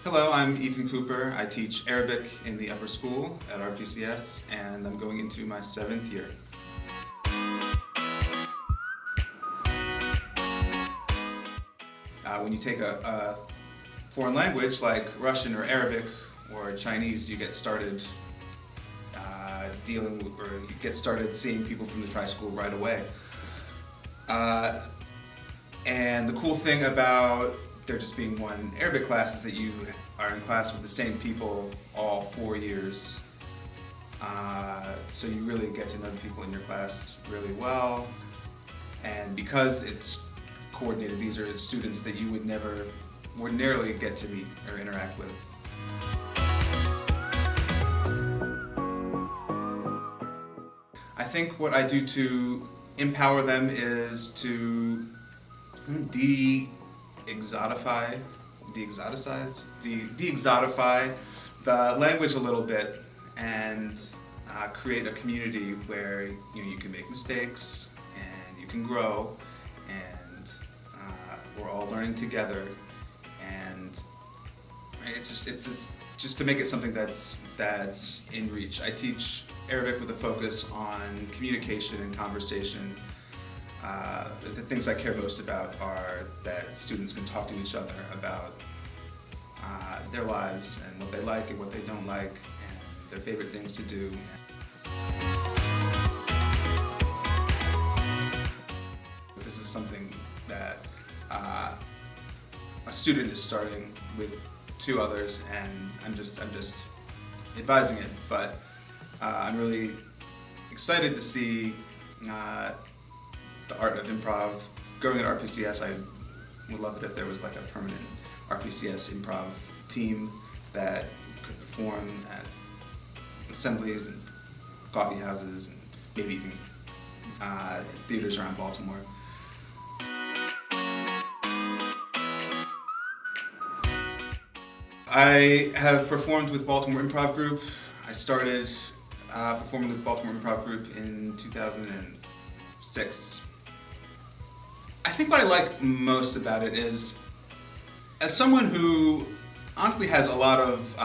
Hello, I'm Ethan Cooper. I teach Arabic in the upper school at RPCS, and I'm going into my 7th year. When you take a foreign language like Russian or Arabic or Chinese, you get started you get started seeing people from the tri-school right away. And the cool thing about there just being one Arabic class is that you are in class with the same people all 4 years. So you really get to know the people in your class really well. And because it's coordinated, these are students that you would never ordinarily get to meet or interact with. I think what I do to empower them is to de-exotify the language a little bit and create a community where you can make mistakes and you can grow and we're all learning together, and it's just to make it something that's in reach. I teach Arabic with a focus on communication and conversation. The things I care most about are that students can talk to each other about their lives and what they like and what they don't like and their favorite things to do. This is something that a student is starting with 2 others, and I'm just advising it, but I'm really excited to see the art of improv growing at RPCS. I would love it if there was like a permanent RPCS improv team that could perform at assemblies and coffee houses and maybe even theaters around Baltimore. I have performed with Baltimore Improv Group. I started performing with Baltimore Improv Group in 2006. I think what I like most about it is, as someone who honestly has a lot of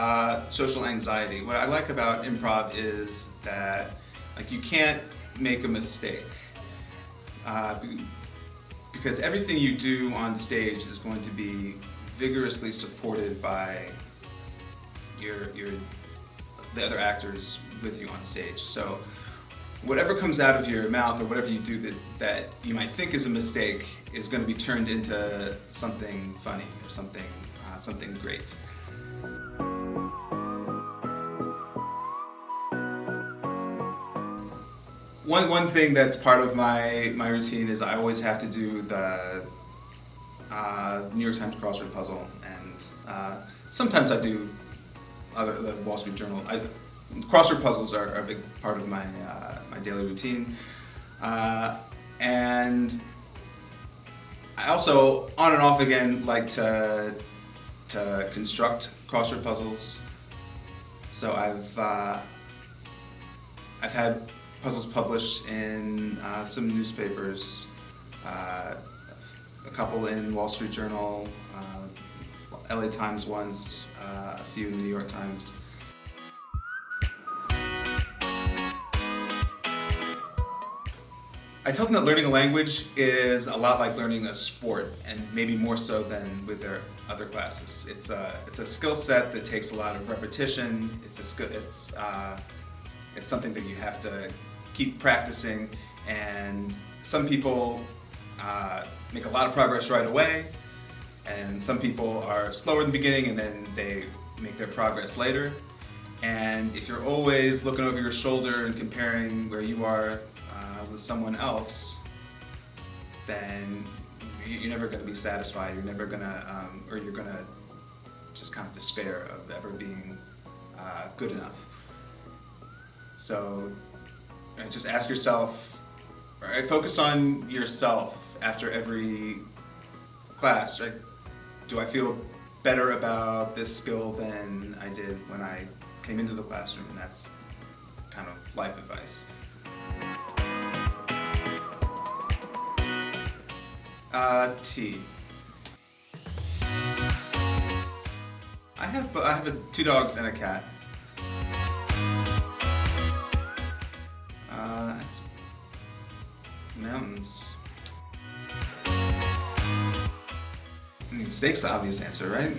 social anxiety, what I like about improv is that you can't make a mistake. Because everything you do on stage is going to be vigorously supported by the other actors with you on stage. So whatever comes out of your mouth or whatever you do that you might think is a mistake is going to be turned into something funny or something great. One thing that's part of my routine is I always have to do the New York Times crossword puzzle, and sometimes I do the Wall Street Journal. Crossword puzzles are a big part of my daily routine, and I also on and off again like to construct crossword puzzles. So I've had puzzles published in some newspapers, a couple in Wall Street Journal, LA Times once, a few in the New York Times. I tell them that learning a language is a lot like learning a sport, and maybe more so than with their other classes. It's a skill set that takes a lot of repetition. It's something that you have to keep practicing, and some people make a lot of progress right away, and some people are slower in the beginning and then they make their progress later. And if you're always looking over your shoulder and comparing where you are with someone else, then you're never going to be satisfied. You're never going to, or you're going to just kind of despair of ever being good enough. So just ask yourself, right? Focus on yourself after every class, right? Do I feel better about this skill than I did when I came into the classroom? And that's kind of life advice. Tea. I I have two dogs and a cat. Mountains. I mean, snake's the obvious answer, right?